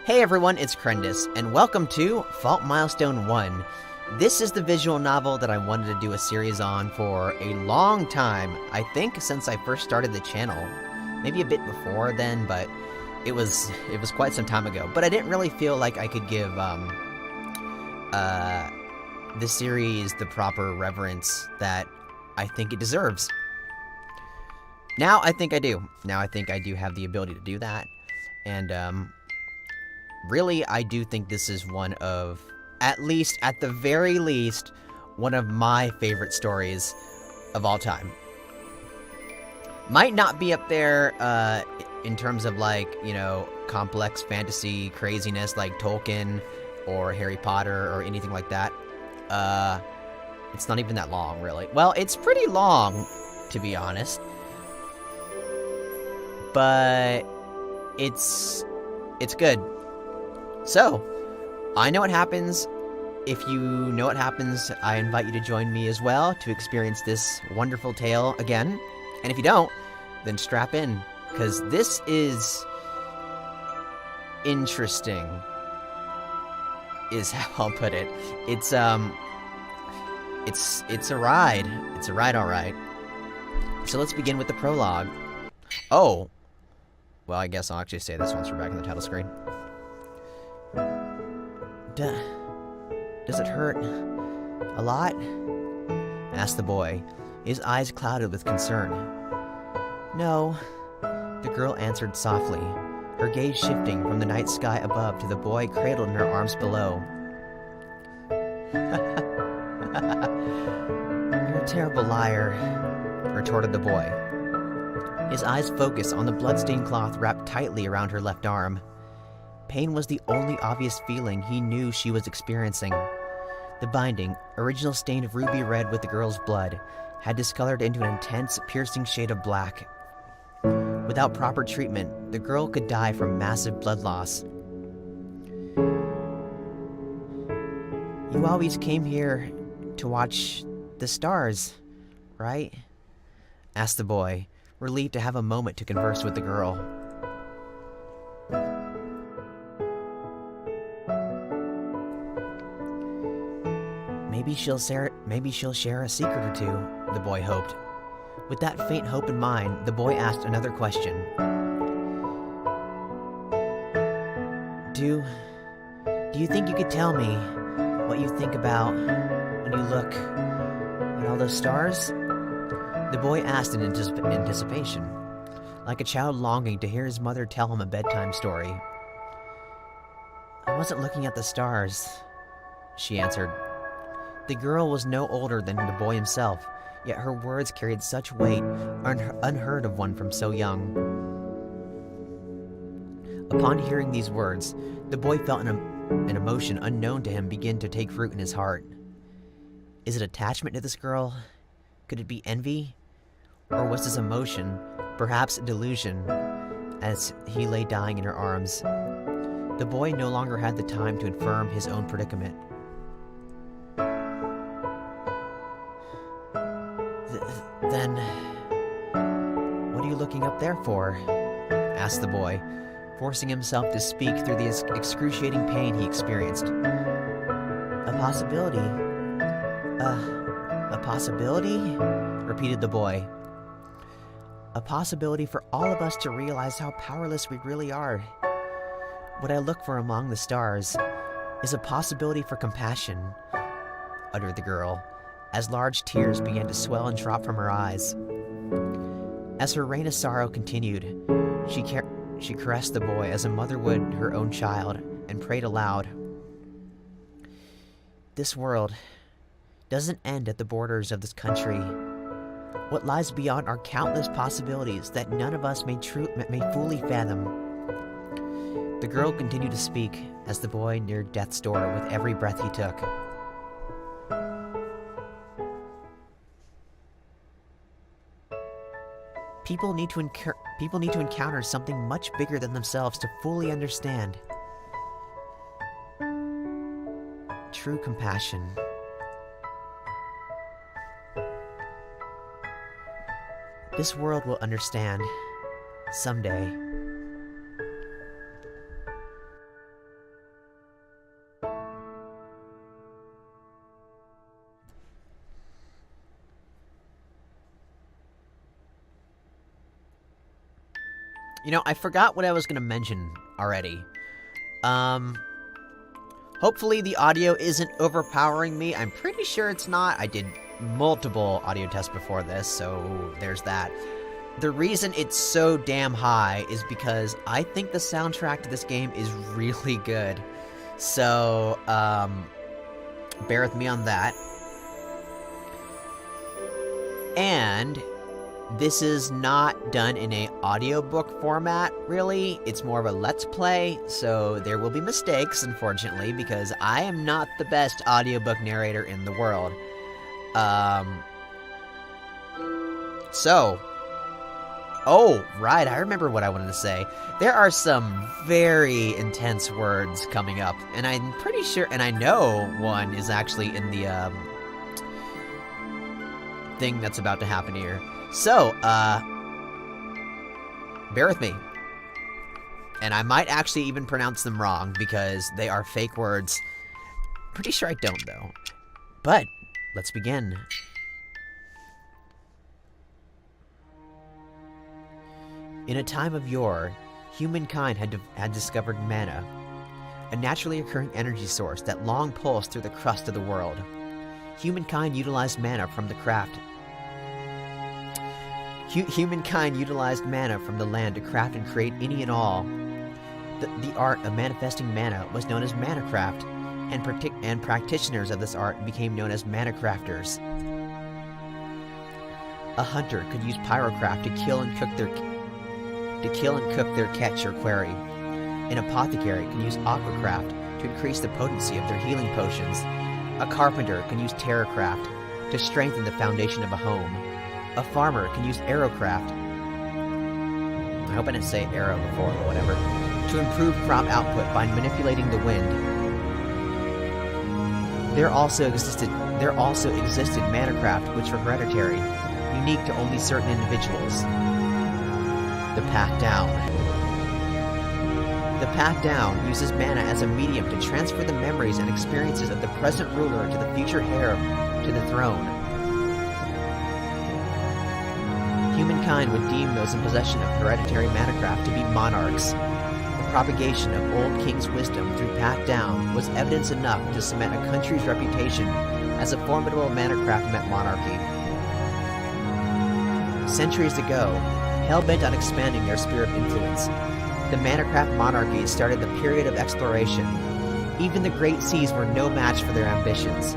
Hey everyone, it's Kreindis, and welcome to Fault Milestone 1. This is the visual novel that I wanted to do a series on for a long time. I think since I first started the channel. Maybe a bit before then, but it was quite some time ago. But I didn't really feel like I could give this series the proper reverence that I think it deserves. Now I think I do. Now I think I do have the ability to do that. And really, I do think this is one of, at the very least, one of my favorite stories of all time. Might not be up there in terms of, like, you know, complex fantasy craziness like Tolkien or Harry Potter or anything like that. It's not even that long, really. Well, it's pretty long, to be honest. But it's good. So, I know what happens. If you know what happens, I invite you to join me as well to experience this wonderful tale again. And if you don't, then strap in, because this is interesting, is how I'll put it. It's a ride. It's a ride, alright. So let's begin with the prologue. Oh. Well, I guess I'll actually say this once we're back in the title screen. Does it hurt a lot? Asked the boy, his eyes clouded with concern. No, the girl answered softly, her gaze shifting from the night sky above to the boy cradled in her arms below. You're a terrible liar, retorted the boy. His eyes focused on the bloodstained cloth wrapped tightly around her left arm. Pain was the only obvious feeling he knew she was experiencing. The binding, original stain of ruby red with the girl's blood, had discolored into an intense, piercing shade of black. Without proper treatment, the girl could die from massive blood loss. You always came here to watch the stars, right? Asked the boy, relieved to have a moment to converse with the girl. Maybe she'll share a secret or two, the boy hoped. With that faint hope in mind, the boy asked another question. Do you think you could tell me what you think about when you look at all those stars? The boy asked in anticipation, like a child longing to hear his mother tell him a bedtime story. I wasn't looking at the stars, she answered. The girl was no older than the boy himself, yet her words carried such weight, unheard of one from so young. Upon hearing these words, the boy felt an emotion unknown to him begin to take root in his heart. Is it attachment to this girl? Could it be envy? Or was this emotion, perhaps a delusion, as he lay dying in her arms? The boy no longer had the time to affirm his own predicament. Then, what are you looking up there for? Asked the boy, forcing himself to speak through the excruciating pain he experienced. A possibility. A possibility? Repeated the boy. A possibility for all of us to realize how powerless we really are. What I look for among the stars is a possibility for compassion, uttered the girl, as large tears began to swell and drop from her eyes. As her reign of sorrow continued, she caressed the boy as a mother would her own child, and prayed aloud. This world doesn't end at the borders of this country. What lies beyond are countless possibilities that none of us may fully fathom. The girl continued to speak as the boy neared death's door with every breath he took. People need to encounter something much bigger than themselves to fully understand. True compassion. This world will understand someday. You know, I forgot what I was gonna mention already. Hopefully the audio isn't overpowering me. I'm pretty sure it's not. I did multiple audio tests before this, so there's that. The reason it's so damn high is because I think the soundtrack to this game is really good. So, bear with me on that. And this is not done in a audiobook format, really. It's more of a let's play, so there will be mistakes, unfortunately, because I am not the best audiobook narrator in the world. Oh, right, I remember what I wanted to say. There are some very intense words coming up, and I'm pretty sure, and I know one is actually in the, thing that's about to happen here. So, bear with me. And I might actually even pronounce them wrong, because they are fake words. Pretty sure I don't, though. But, let's begin. In a time of yore, humankind had discovered mana, a naturally occurring energy source that long pulsed through the crust of the world. Humankind utilized mana from the land to craft and create any and all. The art of manifesting mana was known as manacraft, and practitioners of this art became known as manacrafters. A hunter could use pyrocraft to kill and cook their catch or quarry. An apothecary can use aquacraft to increase the potency of their healing potions. A carpenter can use terracraft to strengthen the foundation of a home. A farmer can use arrowcraft, I hope I didn't say arrow before, but whatever, to improve crop output by manipulating the wind. There also existed manacraft, which were hereditary, unique to only certain individuals. The Path Down. The Path Down uses mana as a medium to transfer the memories and experiences of the present ruler to the future heir to the throne. Humankind would deem those in possession of hereditary manacraft to be monarchs. The propagation of old king's wisdom through Path Down was evidence enough to cement a country's reputation as a formidable manacraft monarchy. Centuries ago, hell-bent on expanding their sphere of influence, the manacraft monarchies started the period of exploration. Even the great seas were no match for their ambitions.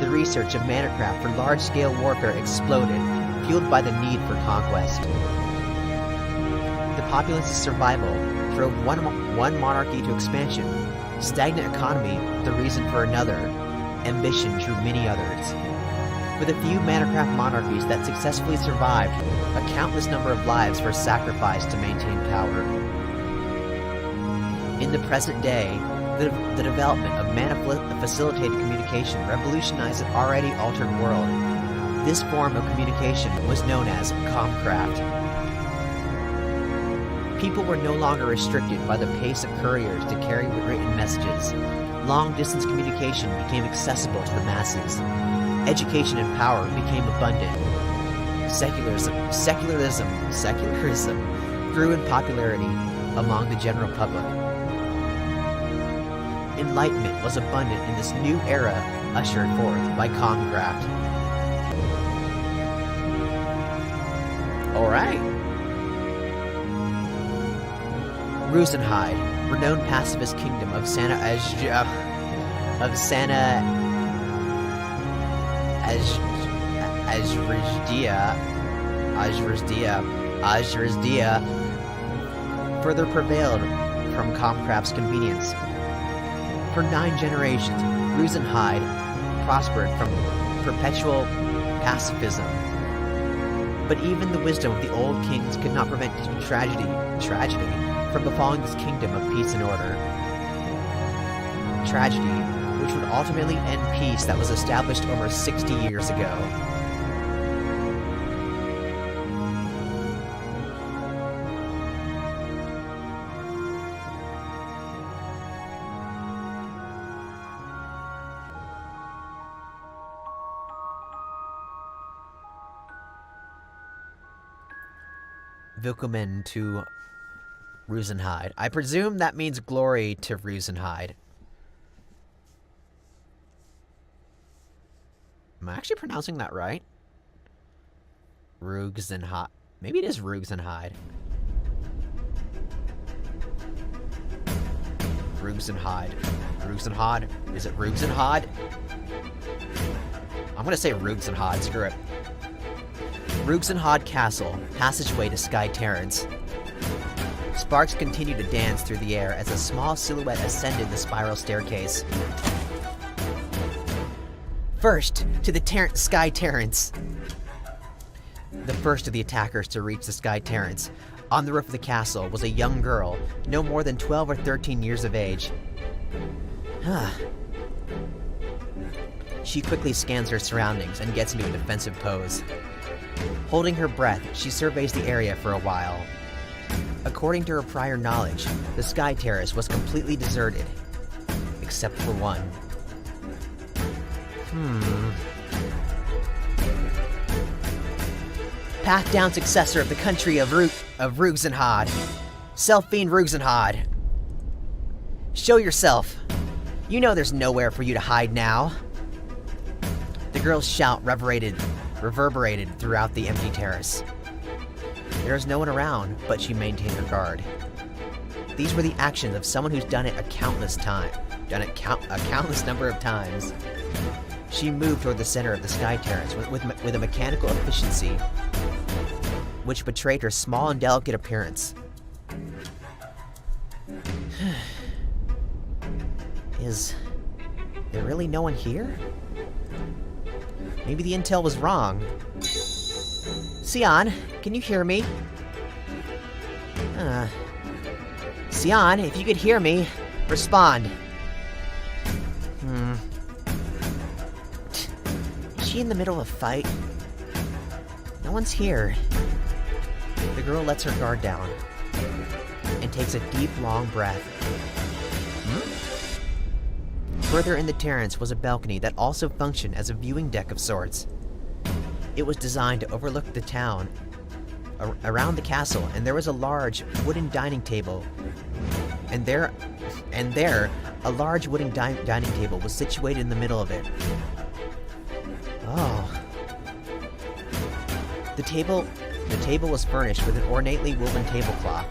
The research of manacraft for large-scale warfare exploded, fueled by the need for conquest. The populace's survival drove one monarchy to expansion. Stagnant economy, the reason for another. Ambition drew many others. For the few manacraft monarchies that successfully survived, a countless number of lives were sacrificed to maintain power. In the present day, the development of mana-facilitated communication revolutionized an already altered world. This form of communication was known as comcraft. People were no longer restricted by the pace of couriers to carry written messages. Long-distance communication became accessible to the masses. Education and power became abundant. Secularism grew in popularity among the general public. Enlightenment was abundant in this new era ushered forth by comcraft. Alright. Rusenhide, renowned pacifist kingdom of Ajrazdia further prevailed from comcraft's convenience. For 9 generations, Rusenhide prospered from perpetual pacifism. But even the wisdom of the old kings could not prevent tragedy from befalling this kingdom of peace and order. Tragedy, which would ultimately end peace that was established over 60 years ago. Willkommen to Rusenhide. I presume that means glory to Rusenhide. Am I actually pronouncing that right? Rusenhide. Maybe it is Rusenhide. Rusenhide. Rusenhide? Is it Rusenhide? I'm gonna say Rusenhide, screw it. Rusenhide Castle, passageway to Sky Terrence. Sparks continued to dance through the air as a small silhouette ascended the spiral staircase. First, to the Sky Terrence. The first of the attackers to reach the Sky Terrence. On the roof of the castle was a young girl, no more than 12 or 13 years of age. She quickly scans her surroundings and gets into a defensive pose. Holding her breath, she surveys the area for a while. According to her prior knowledge, the Sky Terrace was completely deserted, except for one. Path down successor of the country of Rusenhad. Self-fiend Rusenhad. Show yourself. You know there's nowhere for you to hide now. The girl's shout reverberated throughout the empty terrace. There was no one around, but she maintained her guard. These were the actions of someone who's done it a countless number of times. She moved toward the center of the Sky Terrace with a mechanical efficiency which betrayed her small and delicate appearance. Is there really no one here? Maybe the intel was wrong. Sion, can you hear me? Sion, if you could hear me, respond. Is she in the middle of a fight? No one's here. The girl lets her guard down and takes a deep, long breath. Further in the terrace was a balcony that also functioned as a viewing deck of sorts. It was designed to overlook the town around the castle, and there was a large wooden dining table. And there, a large wooden dining table was situated in the middle of it. Oh. The table was furnished with an ornately woven tablecloth.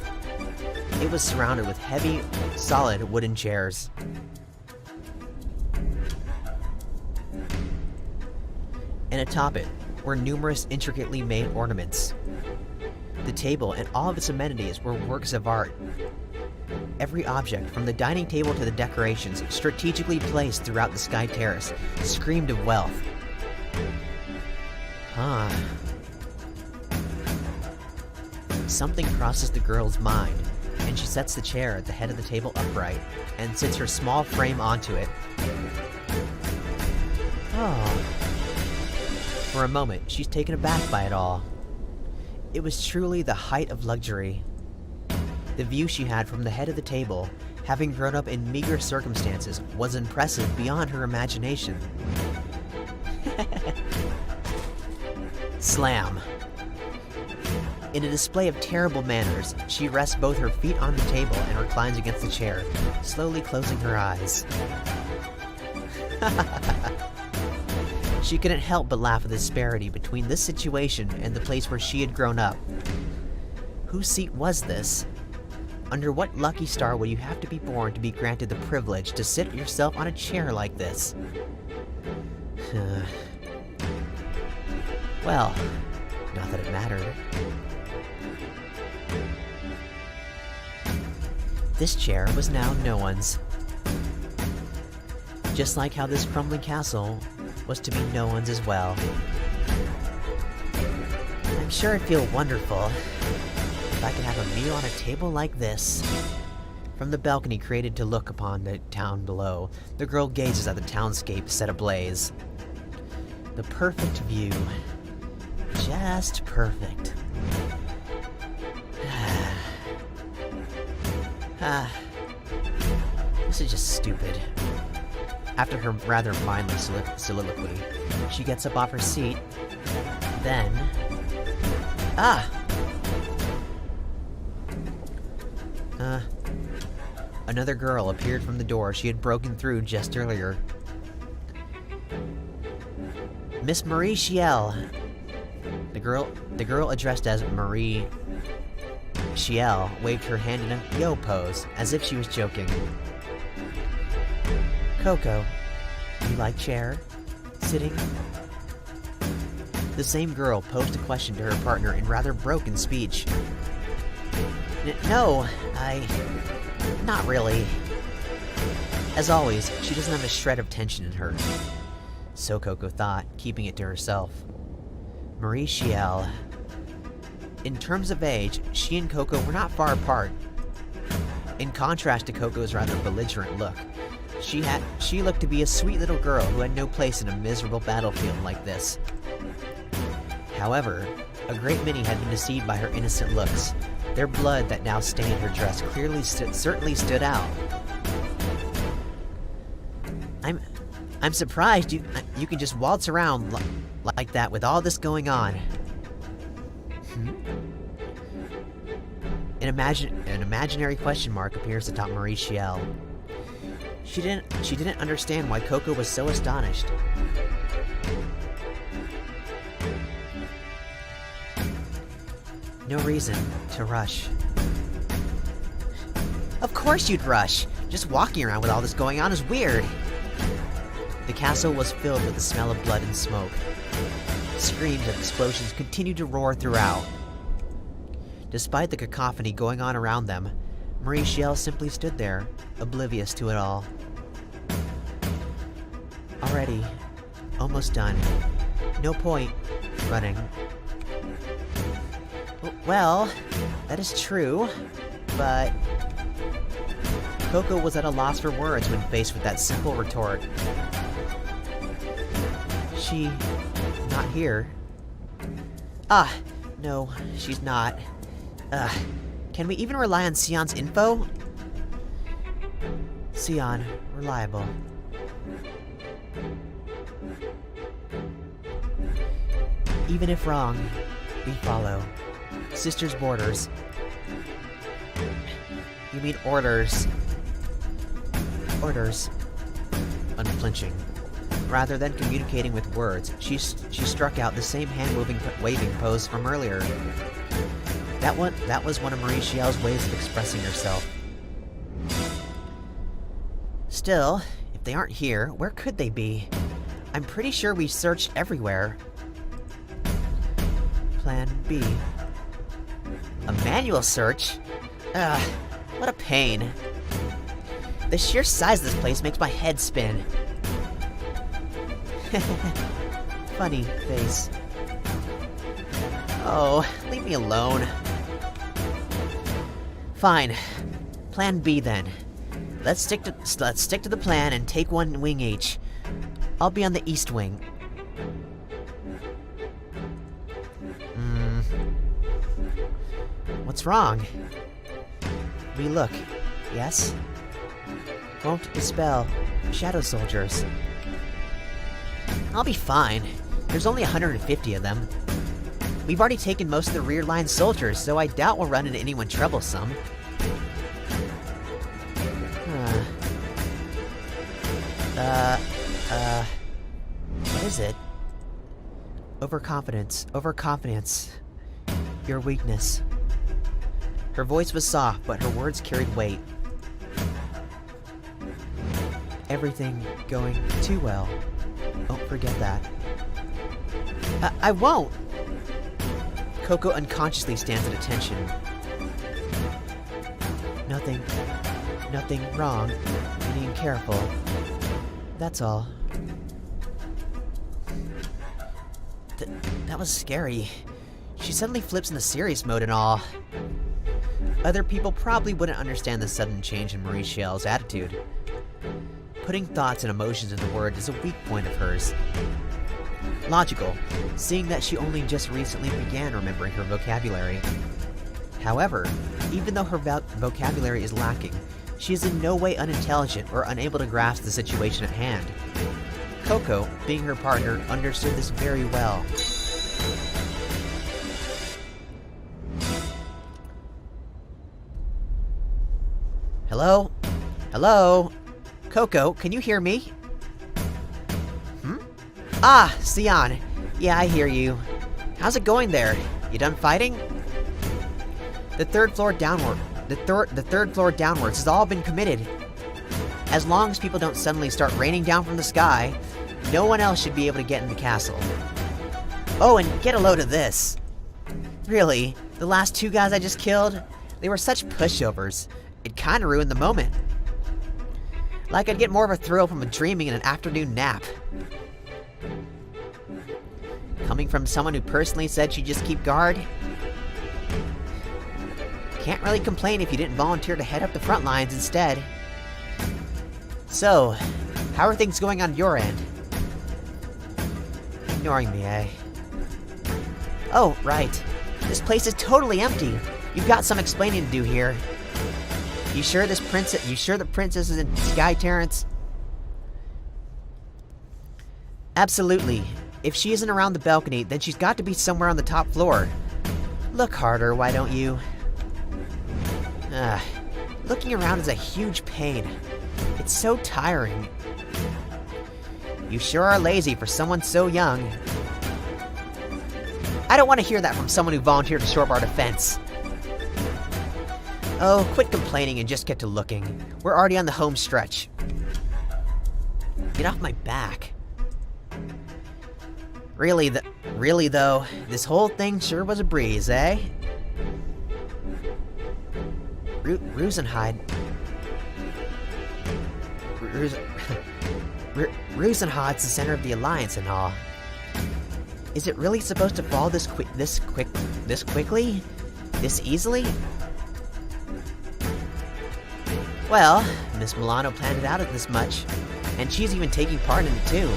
It was surrounded with heavy, solid wooden chairs. And atop it were numerous intricately made ornaments. The table and all of its amenities were works of art. Every object, from the dining table to the decorations, strategically placed throughout the Sky Terrace, screamed of wealth. Something crosses the girl's mind, and she sets the chair at the head of the table upright and sits her small frame onto it. For a moment, she's taken aback by it all. It was truly the height of luxury. The view she had from the head of the table, having grown up in meager circumstances, was impressive beyond her imagination. Slam. In a display of terrible manners, she rests both her feet on the table and reclines against the chair, slowly closing her eyes. She couldn't help but laugh at the disparity between this situation and the place where she had grown up. Whose seat was this? Under what lucky star would you have to be born to be granted the privilege to sit yourself on a chair like this? Well, not that it mattered. This chair was now no one's. Just like how this crumbling castle was to be no one's as well. I'm sure it'd feel wonderful if I could have a meal on a table like this. From the balcony created to look upon the town below, the girl gazes at the townscape set ablaze. The perfect view. Just perfect. This is just stupid. After her rather mindless soliloquy, she gets up off her seat, then... Another girl appeared from the door she had broken through just earlier. Miss Marie Chiel. The girl addressed as Marie Chiel waved her hand in a yo pose, as if she was joking. Koko, you like chair? Sitting? The same girl posed a question to her partner in rather broken speech. No, not really. As always, she doesn't have a shred of tension in her. So Koko thought, keeping it to herself. Marie Chiel. In terms of age, she and Koko were not far apart. In contrast to Koko's rather belligerent look, she looked to be a sweet little girl who had no place in a miserable battlefield like this. However, a great many had been deceived by her innocent looks. Their blood that now stained her dress certainly stood out. I'm surprised you can just waltz around like that with all this going on. An imaginary question mark appears atop Marie Chiel. She didn't understand why Koko was so astonished. No reason to rush. Of course you'd rush! Just walking around with all this going on is weird! The castle was filled with the smell of blood and smoke. Screams and explosions continued to roar throughout. Despite the cacophony going on around them, Marie Chiel simply stood there, oblivious to it all. Already. Almost done. No point running. Well, that is true, but... Koko was at a loss for words when faced with that simple retort. She... not here? Ah, no, she's not. Can we even rely on Sion's info? Sion, reliable. Even if wrong, we follow. Sister's borders. You mean orders. Orders. Unflinching. Rather than communicating with words, she struck out the same hand-waving pose from earlier. That was one of Marie Chiel's ways of expressing herself. Still, if they aren't here, where could they be? I'm pretty sure we searched everywhere. Plan B. A manual search? Ugh, what a pain. The sheer size of this place makes my head spin. Funny face. Oh, leave me alone. Fine. Plan B then. Let's stick to the plan and take one wing each. I'll be on the east wing. What's wrong? We look. Yes? Won't dispel shadow soldiers. I'll be fine. There's only 150 of them. We've already taken most of the rear line soldiers, so I doubt we'll run into anyone troublesome. What is it? Overconfidence. Your weakness. Her voice was soft, but her words carried weight. Everything going too well. Don't forget that. I won't! Koko unconsciously stands at attention. Nothing wrong. Being careful. That's all. That was scary. She suddenly flips into serious mode and all. Other people probably wouldn't understand the sudden change in Marie Chiel's attitude. Putting thoughts and emotions into words is a weak point of hers. Logical, seeing that she only just recently began remembering her vocabulary. However, even though her vocabulary is lacking, she is in no way unintelligent or unable to grasp the situation at hand. Koko, being her partner, understood this very well. Hello? Hello? Koko, can you hear me? Ah, Sion. Yeah, I hear you. How's it going there? You done fighting? The third floor downwards has all been committed. As long as people don't suddenly start raining down from the sky, no one else should be able to get in the castle. Oh, and get a load of this. Really, the last 2 guys I just killed, they were such pushovers. It kinda ruined the moment. Like I'd get more of a thrill from dreaming in an afternoon nap. Coming from someone who personally said she'd just keep guard? Can't really complain if you didn't volunteer to head up the front lines instead. So, how are things going on your end? Ignoring me, eh? Oh, right. This place is totally empty. You've got some explaining to do here. You sure the princess is in Sky Terrence? Absolutely. If she isn't around the balcony, then she's got to be somewhere on the top floor. Look harder, why don't you? Looking around is a huge pain. It's so tiring. You sure are lazy for someone so young. I don't want to hear that from someone who volunteered to shore up our defense. Oh, quit complaining and just get to looking. We're already on the home stretch. Get off my back. Really though, this whole thing sure was a breeze, eh? Rosenhide. Rosenhad's the center of the Alliance and all. Is it really supposed to fall this quickly? This easily? Well, Miss Milano planned it out as much, and she's even taking part in it too.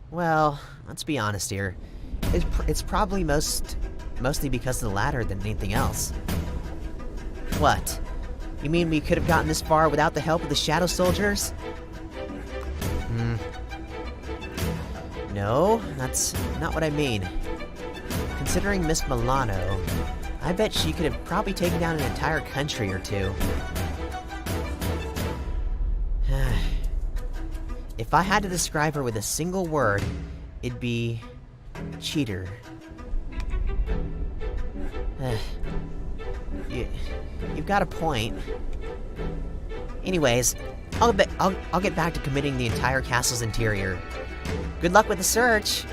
Well, let's be honest here. It's probably mostly because of the latter than anything else. What? You mean we could have gotten this far without the help of the Shadow Soldiers? No, that's not what I mean. Considering Miss Milano, I bet she could have probably taken down an entire country or two. If I had to describe her with a single word, it'd be cheater. You've got a point. Anyways, I'll get back to committing the entire castle's interior. Good luck with the search.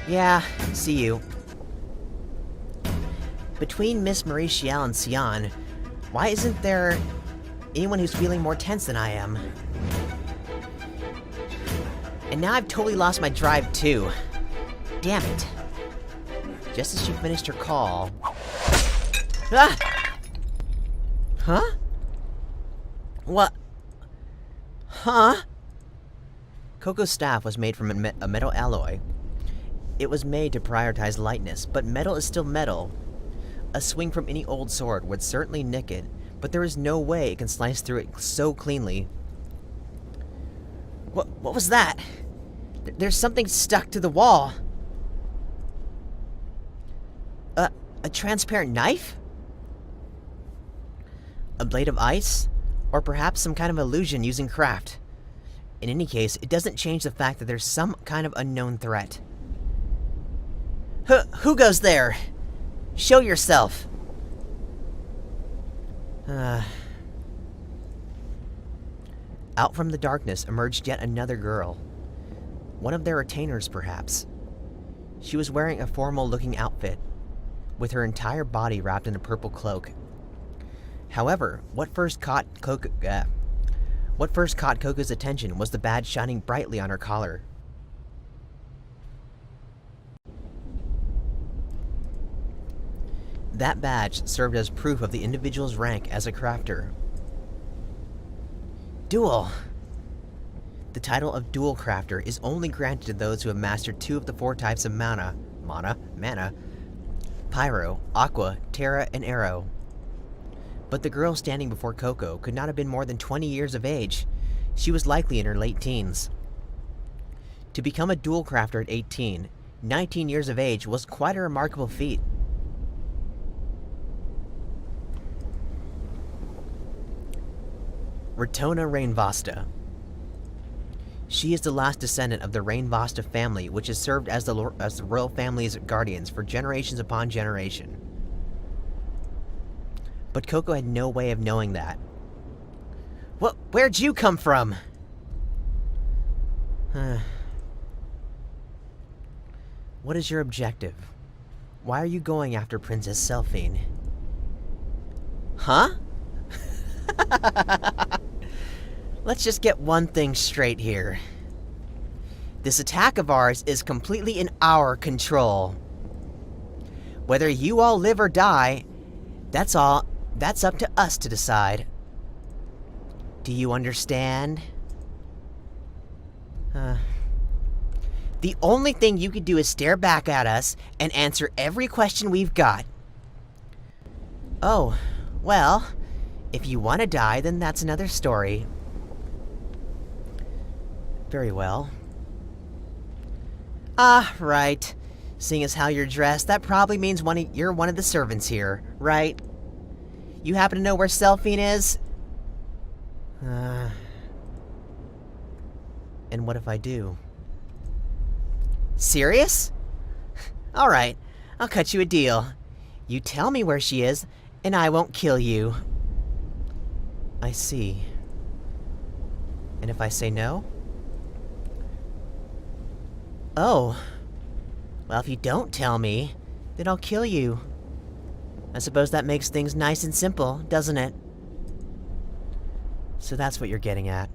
Yeah, see you. Between Miss Mauritiel and Sion, why isn't there anyone who's feeling more tense than I am? And now I've totally lost my drive too. Damn it. Just as she finished her call... Ah! Huh? What? Huh? Koko's staff was made from a metal alloy. It was made to prioritize lightness, but metal is still metal. A swing from any old sword would certainly nick it, but there is no way it can slice through it so cleanly. What was that? There's something stuck to the wall. A transparent knife? A blade of ice? Or perhaps some kind of illusion using craft. In any case, it doesn't change the fact that there's some kind of unknown threat. Who goes there? Show yourself. Out from the darkness emerged yet another girl. One of their retainers, perhaps. She was wearing a formal-looking outfit, with her entire body wrapped in a purple cloak. However, what first caught Koko's attention was the badge shining brightly on her collar. That badge served as proof of the individual's rank as a crafter. Duel! The title of Duel Crafter is only granted to those who have mastered 2 of the 4 types of mana, Pyro, Aqua, Terra, and Aero. But the girl standing before Koko could not have been more than 20 years of age. She was likely in her late teens. To become a Duel Crafter at 18, 19 years of age was quite a remarkable feat. Retona Rainvasta. She is the last descendant of the Rainvasta family, which has served as the royal family's guardians for generations upon generation. But Koko had no way of knowing that. Where'd you come from? What is your objective? Why are you going after Princess Selphine? Huh? Let's just get one thing straight here. This attack of ours is completely in our control. Whether you all live or die, that's up to us to decide. Do you understand? The only thing you could do is stare back at us and answer every question we've got. Oh, well, if you want to die, then that's another story. Very well. Ah, right. Seeing as how you're dressed, that probably means you're one of the servants here, right? You happen to know where Selphine is? And what if I do? Serious? Alright, I'll cut you a deal. You tell me where she is, and I won't kill you. I see. And if I say no? Oh. Well, if you don't tell me, then I'll kill you. I suppose that makes things nice and simple, doesn't it? So that's what you're getting at.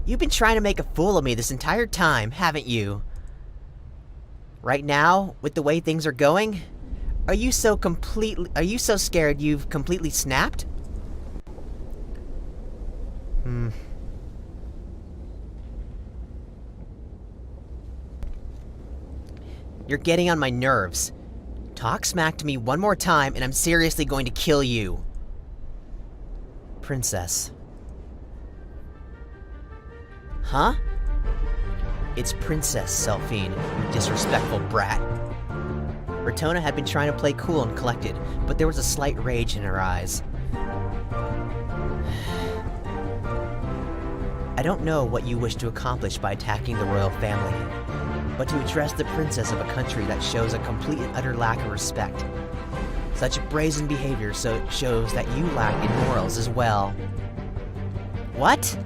You've been trying to make a fool of me this entire time, haven't you? Right now, with the way things are going, are you so scared you've completely snapped? You're getting on my nerves. Talk smack to me one more time and I'm seriously going to kill you. Princess. Huh? It's Princess Selphine, you disrespectful brat. Retona had been trying to play cool and collected, but there was a slight rage in her eyes. I don't know what you wish to accomplish by attacking the royal family, but to address the princess of a country that shows a complete and utter lack of respect. Such brazen behavior shows that you lack in morals as well. What?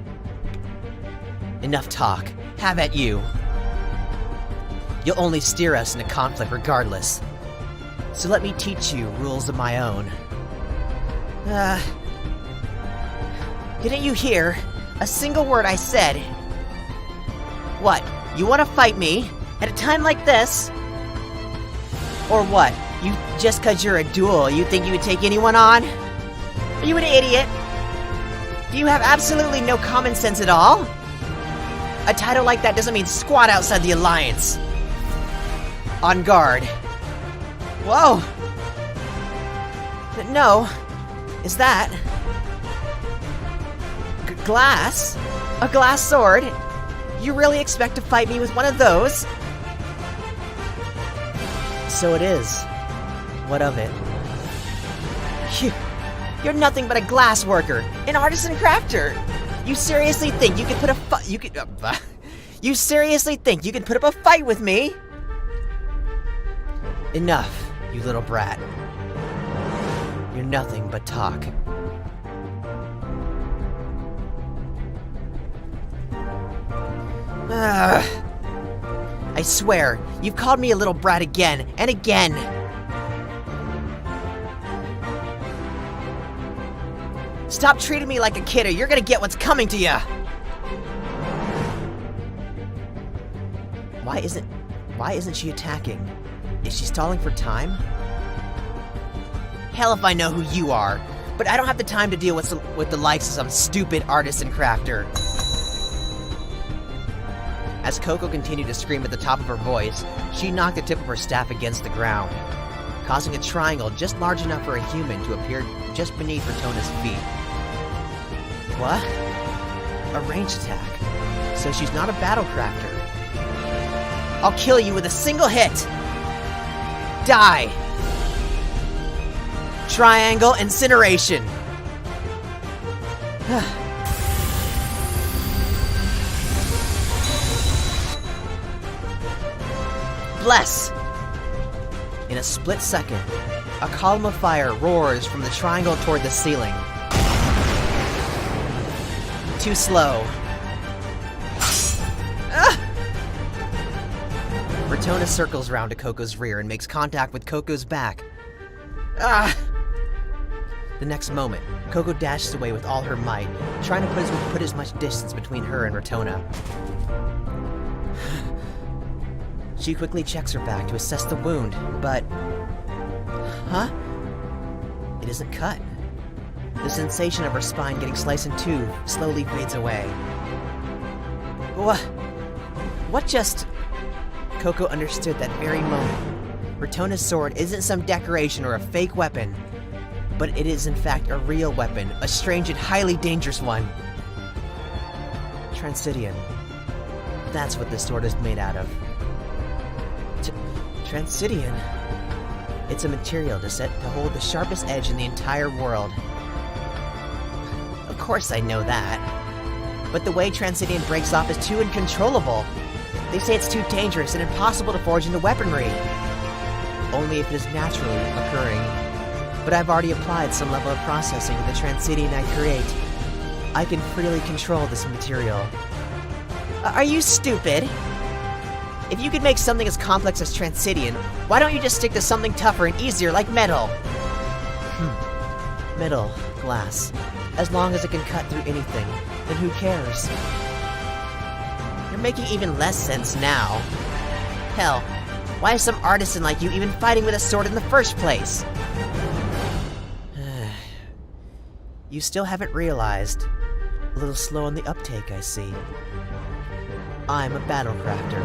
Enough talk. Have at you. You'll only steer us into conflict regardless. So let me teach you rules of my own. Didn't you hear a single word I said? What? You want to fight me at a time like this? Or what? You just 'cause you're a duel, you think you would take anyone on? Are you an idiot? Do you have absolutely no common sense at all? A title like that doesn't mean squat outside the Alliance. On guard. Whoa! No. Is that... glass? A glass sword? You really expect to fight me with one of those? So it is. What of it? You're nothing but a glass worker, an artisan crafter. You seriously think you could put you seriously think you can put up a fight with me? Enough, you little brat. You're nothing but talk. I swear, you've called me a little brat again and again. Stop treating me like a kid or you're gonna get what's coming to ya! Why isn't she attacking? Is she stalling for time? Hell if I know who you are, but I don't have the time to deal with the likes of some stupid artisan crafter. As Koko continued to scream at the top of her voice, she knocked the tip of her staff against the ground, causing a triangle just large enough for a human to appear just beneath Retona's feet. What? A ranged attack. So she's not a battle crafter. I'll kill you with a single hit! Die! Triangle incineration! Bless! In a split second, a column of fire roars from the triangle toward the ceiling. Too slow. Retona circles round to Koko's rear and makes contact with Koko's back. The next moment, Koko dashes away with all her might, trying to put as much distance between her and Retona. She quickly checks her back to assess the wound, but... Huh? It isn't cut. The sensation of her spine getting sliced in two slowly fades away. What just... Koko understood that very moment. Retona's sword isn't some decoration or a fake weapon, but it is in fact a real weapon, a strange and highly dangerous one. Transidian. That's what this sword is made out of. Transidian? It's a material to hold the sharpest edge in the entire world. Of course I know that. But the way Transidian breaks off is too uncontrollable. They say it's too dangerous and impossible to forge into weaponry. Only if it is naturally occurring. But I've already applied some level of processing with the Transidian I create. I can freely control this material. Are you stupid? If you could make something as complex as Transidian, why don't you just stick to something tougher and easier like metal? Metal, glass. As long as it can cut through anything, then who cares? You're making even less sense now. Hell, why is some artisan like you even fighting with a sword in the first place? You still haven't realized. A little slow on the uptake, I see. I'm a battlecrafter.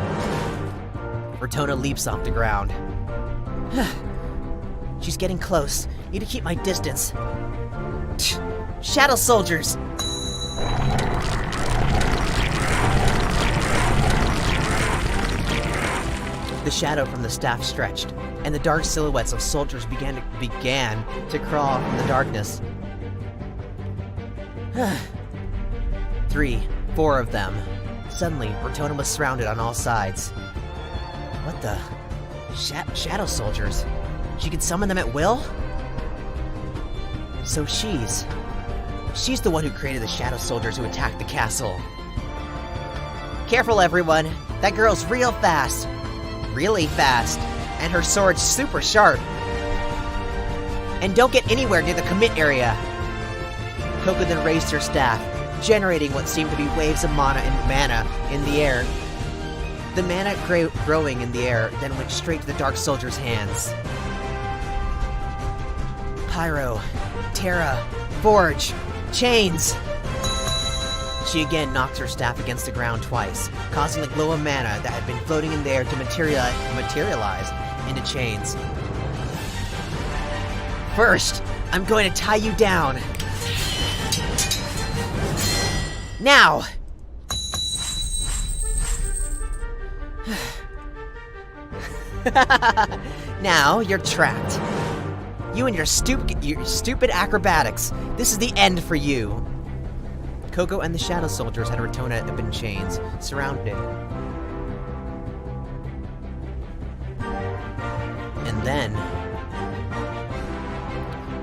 Retona leaps off the ground. She's getting close. Need to keep my distance. Shadow soldiers! The shadow from the staff stretched, and the dark silhouettes of soldiers began to crawl from the darkness. 3, 4 of them. Suddenly, Retona was surrounded on all sides. What the? Shadow soldiers? She could summon them at will? So she's the one who created the shadow soldiers who attacked the castle. Careful, everyone. That girl's real fast. Really fast. And her sword's super sharp. And don't get anywhere near the commit area. Koko then raised her staff, generating what seemed to be waves of mana in the air. The mana growing in the air then went straight to the Dark Soldier's hands. Pyro, Terra, Forge, Chains! She again knocks her staff against the ground twice, causing the glow of mana that had been floating in the air to materialize into chains. First, I'm going to tie you down. Now! Now you're trapped. You and your stupid acrobatics. This is the end for you. Koko and the Shadow Soldiers had Retona up in chains, surrounded. And then...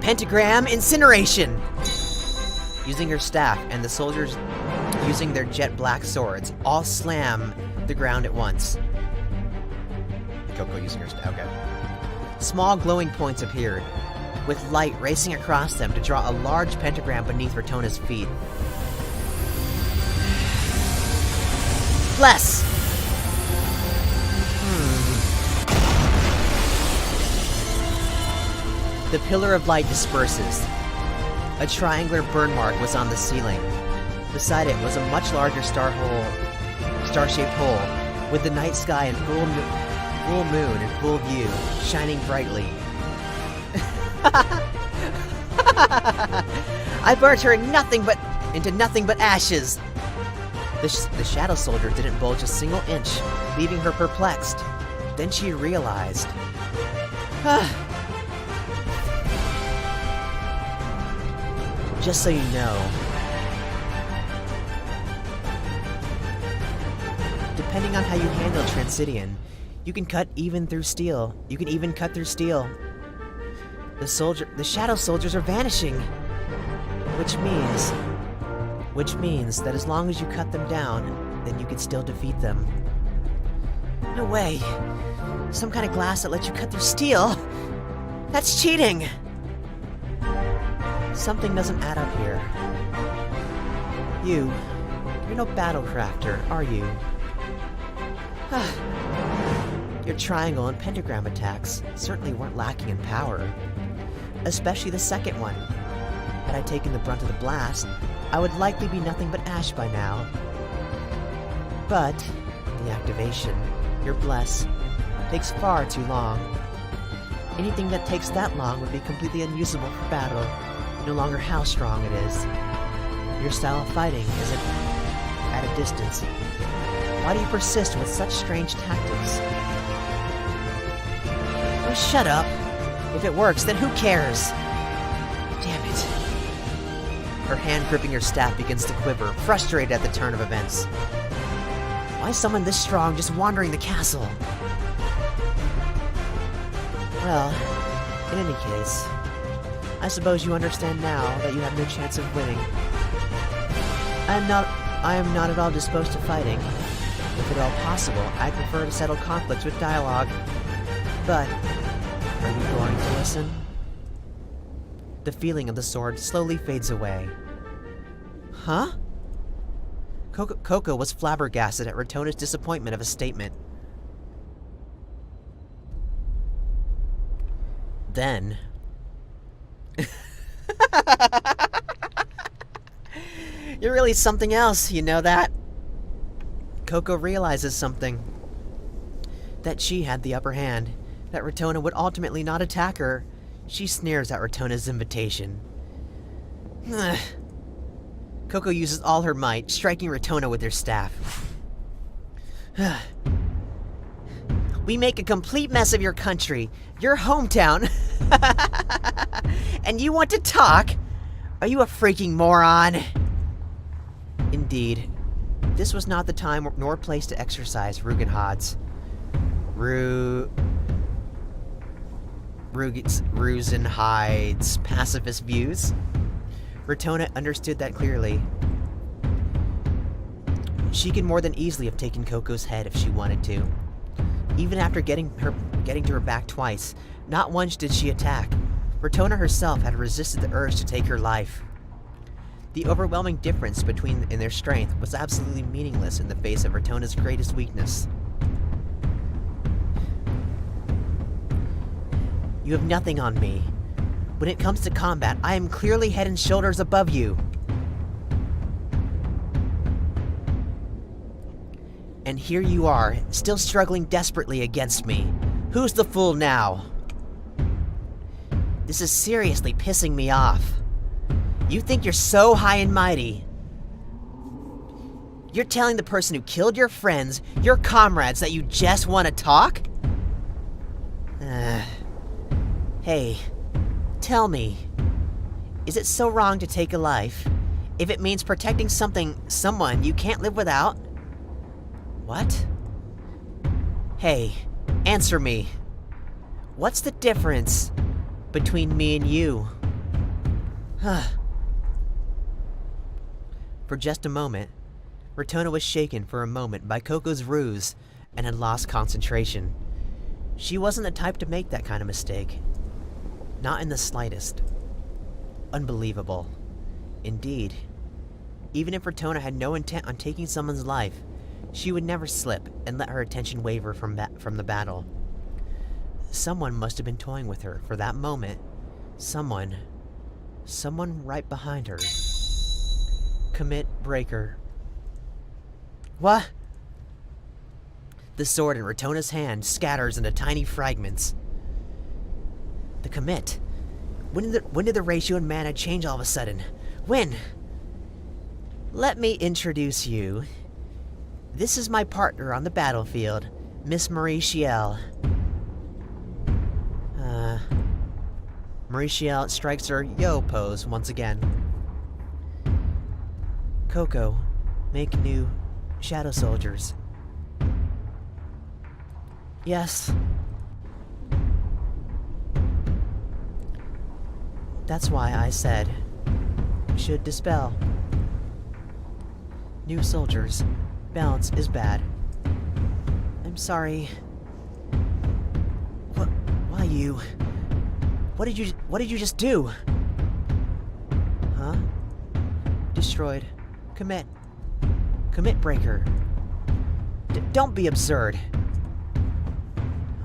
Pentagram Incineration! Using her staff and the soldiers using their jet black swords, all slam the ground at once. Koko using her staff, okay. Small glowing points appeared, with light racing across them to draw a large pentagram beneath Retona's feet. Bless! The pillar of light disperses. A triangular burn mark was on the ceiling. Beside it was a much larger star-shaped hole, with the night sky in full moon in full view, shining brightly. I burnt her into nothing but ashes. The Shadow Soldier didn't bulge a single inch, leaving her perplexed. Then she realized. Just so you know, depending on how you handle Transidian, you can cut even through steel. You can even cut through steel. The shadow soldiers are vanishing, which means that as long as you cut them down, then you can still defeat them. No way. Some kind of glass that lets you cut through steel? That's cheating! Something doesn't add up here. You're no battle crafter, are you? Your triangle and pentagram attacks certainly weren't lacking in power. Especially the second one. Had I taken the brunt of the blast, I would likely be nothing but ash by now. But the activation, your bless, takes far too long. Anything that takes that long would be completely unusable for battle, no longer how strong it is. Your style of fighting is at a distance. Why do you persist with such strange tactics? Oh, shut up! If it works, then who cares? Damn it. Her hand gripping her staff begins to quiver, frustrated at the turn of events. Why is someone this strong just wandering the castle? Well, in any case, I suppose you understand now that you have no chance of winning. I am not at all disposed to fighting. If at all possible, I'd prefer to settle conflicts with dialogue. But, are you going to listen? The feeling of the sword slowly fades away. Huh? Koko was flabbergasted at Ratona's disappointment of a statement. Then... You're really something else, you know that? Koko realizes something. That she had the upper hand. That Ratona would ultimately not attack her. She sneers at Ratona's invitation. Koko uses all her might, striking Ratona with her staff. We make a complete mess of your country, your hometown, and you want to talk? Are you a freaking moron? Indeed, this was not the time nor place to exercise Rugenhad's Rugenhide's pacifist views. Ratona understood that clearly. She could more than easily have taken Koko's head if she wanted to. Even after getting to her back twice, not once did she attack. Ratona herself had resisted the urge to take her life. The overwhelming difference in their strength was absolutely meaningless in the face of Ratona's greatest weakness. You have nothing on me. When it comes to combat, I am clearly head and shoulders above you. And here you are, still struggling desperately against me. Who's the fool now? This is seriously pissing me off. You think you're so high and mighty. You're telling the person who killed your friends, your comrades, that you just want to talk? Hey, tell me, is it so wrong to take a life if it means protecting someone you can't live without? What? Hey, answer me. What's the difference between me and you? For just a moment, Ratona was shaken for a moment by Koko's ruse and had lost concentration. She wasn't the type to make that kind of mistake. Not in the slightest. Unbelievable. Indeed. Even if Ratona had no intent on taking someone's life, she would never slip and let her attention waver from the battle. Someone must have been toying with her for that moment. Someone right behind her. Commit breaker. What? The sword in Ratona's hand scatters into tiny fragments. The commit. When did the ratio in mana change all of a sudden? When? Let me introduce you. This is my partner on the battlefield, Miss Marie Chiel. Marie Chiel strikes her yo pose once again. Koko, make new shadow soldiers. Yes. That's why I said we should dispel. New soldiers. Balance is bad. I'm sorry. Why you? What did you just do? Huh? Destroyed. Commit. Commit breaker. Don't be absurd.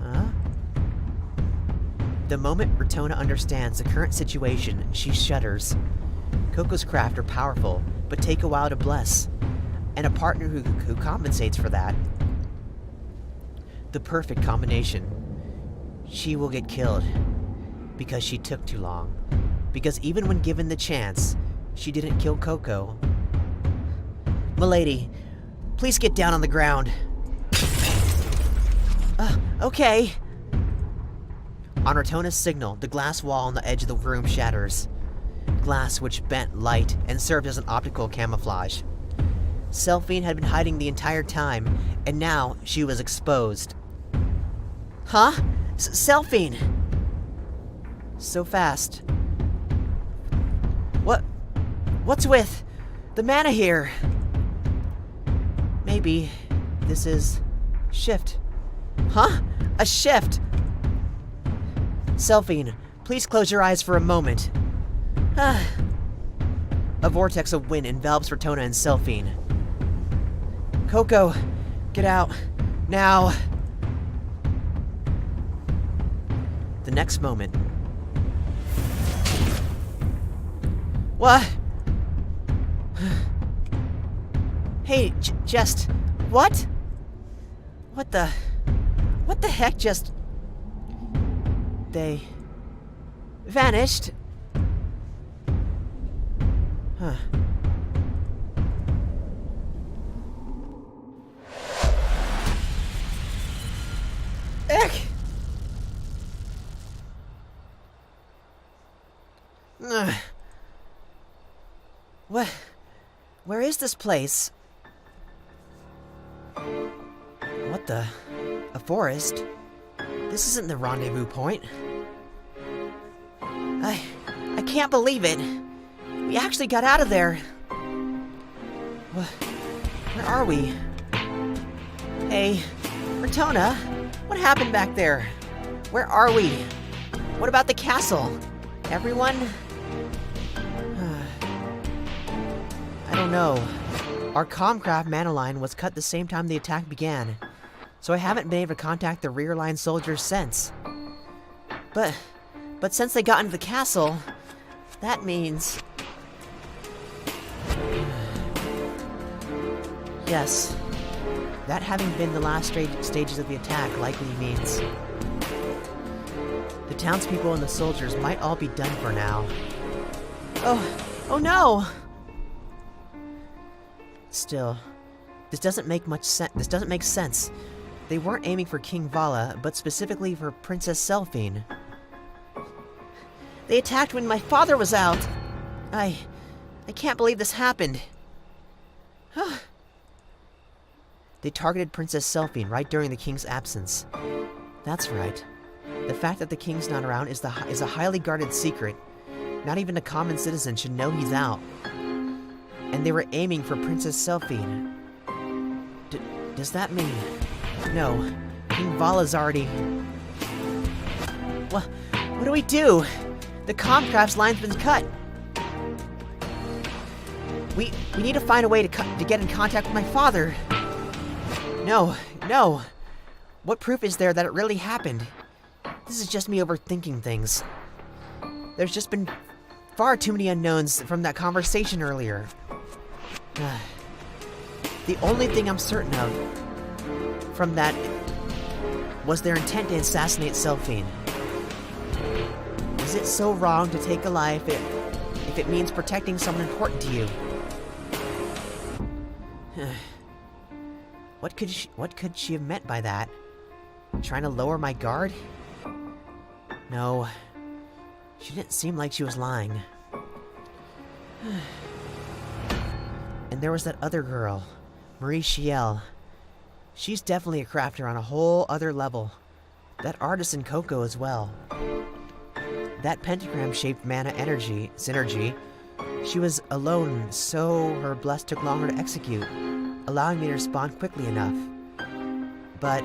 Huh? The moment Rotona understands the current situation, she shudders. Koko's craft are powerful, but take a while to bless. And a partner who compensates for that. The perfect combination. She will get killed. Because she took too long. Because even when given the chance, she didn't kill Koko. Milady, please get down on the ground. Okay. On Rotona's signal, the glass wall on the edge of the room shatters. Glass which bent light and served as an optical camouflage. Selphine had been hiding the entire time, and now she was exposed. Huh? Selphine! So fast. What's with the mana here? Maybe this is shift. Huh? A shift! Selphine, please close your eyes for a moment. A vortex of wind envelops Rotona and Selphine. Koko, get out. Now. The next moment. What? Hey, just... What? What the heck just... They... vanished? Huh. Eck! What? Where is this place? What the? A forest? This isn't the rendezvous point. I can't believe it. We actually got out of there. Where are we? Hey, Rotona, what happened back there? Where are we? What about the castle? Everyone? I don't know. Our Comcraft mana line was cut the same time the attack began, so I haven't been able to contact the rear line soldiers since. But since they got into the castle, that means... Yes, that having been the last stages of the attack likely means... The townspeople and the soldiers might all be done for now. Oh no! Still, this doesn't make much sense. This doesn't make sense. They weren't aiming for King Vala, but specifically for Princess Selphine. They attacked when my father was out. I can't believe this happened. They targeted Princess Selphine right during the king's absence. That's right. The fact that the king's not around is a highly guarded secret. Not even a common citizen should know he's out. And they were aiming for Princess Selphine. Does that mean... No. King Vala's already... What do we do? The Comcraft's line's been cut. We need to find a way to get in contact with my father. No. What proof is there that it really happened? This is just me overthinking things. There's just been far too many unknowns from that conversation earlier. The only thing I'm certain of from that was their intent to assassinate Selphine. Is it so wrong to take a life if it means protecting someone important to you? What could she have meant by that? Trying to lower my guard? No. She didn't seem like she was lying. And there was that other girl, Marie Chiel. She's definitely a crafter on a whole other level. That artist in Koko as well. That pentagram-shaped mana energy, synergy, she was alone, so her bless took longer to execute, allowing me to respond quickly enough. But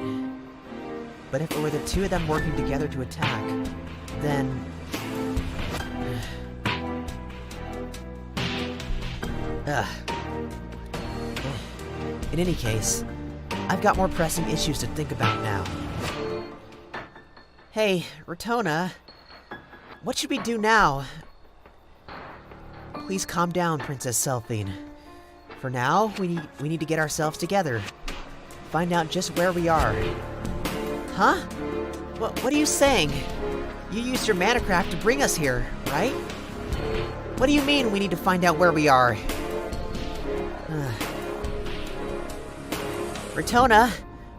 if it were the two of them working together to attack, then... In any case, I've got more pressing issues to think about now. Hey, Rotona, what should we do now? Please calm down, Princess Selphine. For now, we need to get ourselves together. Find out just where we are. Huh? What are you saying? You used your mana craft to bring us here, right? What do you mean we need to find out where we are? Rotona,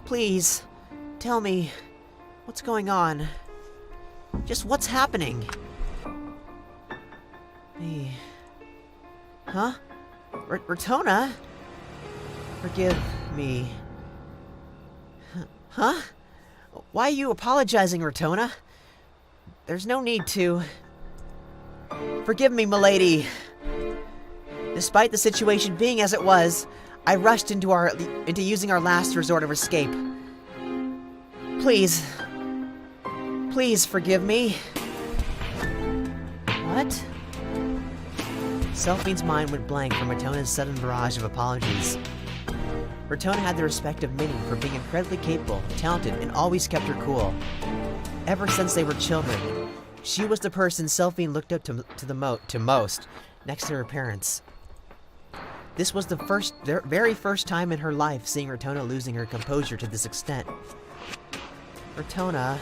please, tell me, what's going on? Just what's happening? Hey. Huh? Rotona? Forgive me. Huh? Why are you apologizing, Rotona? There's no need to. Forgive me, milady. Despite the situation being as it was, I rushed into using our last resort of escape. Please forgive me. What? Selphine's mind went blank from Rotona's sudden barrage of apologies. Rotona had the respect of many for being incredibly capable, talented, and always kept her cool. Ever since they were children, she was the person Selphine looked up to most, next to her parents. This was the very first time in her life seeing Rotona losing her composure to this extent. Rotona...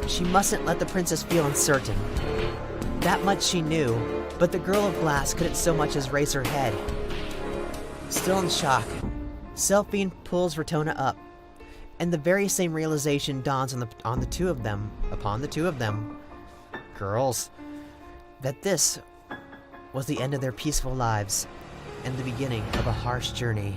She mustn't let the princess feel uncertain. That much she knew, but the girl of glass couldn't so much as raise her head. Still in shock, Selphine pulls Rotona up, and the very same realization dawns upon the two of them, girls, that this was the end of their peaceful lives, and the beginning of a harsh journey.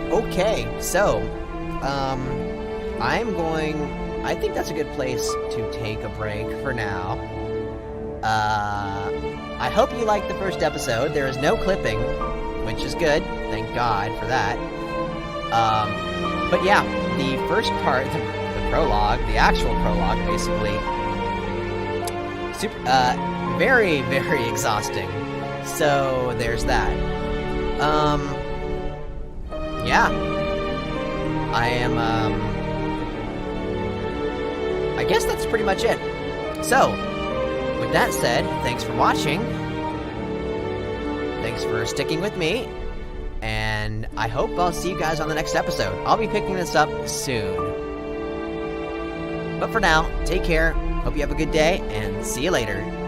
Okay, so, I think that's a good place to take a break for now. I hope you liked the first episode. There is no clipping, which is good. Thank God for that. But yeah, the first part, the prologue, the actual prologue, basically, very, very exhausting. So, there's that. yeah. I am, I guess that's pretty much it. So, with that said, thanks for watching. Thanks for sticking with me. And I hope I'll see you guys on the next episode. I'll be picking this up soon. But for now, take care. Hope you have a good day, and see you later.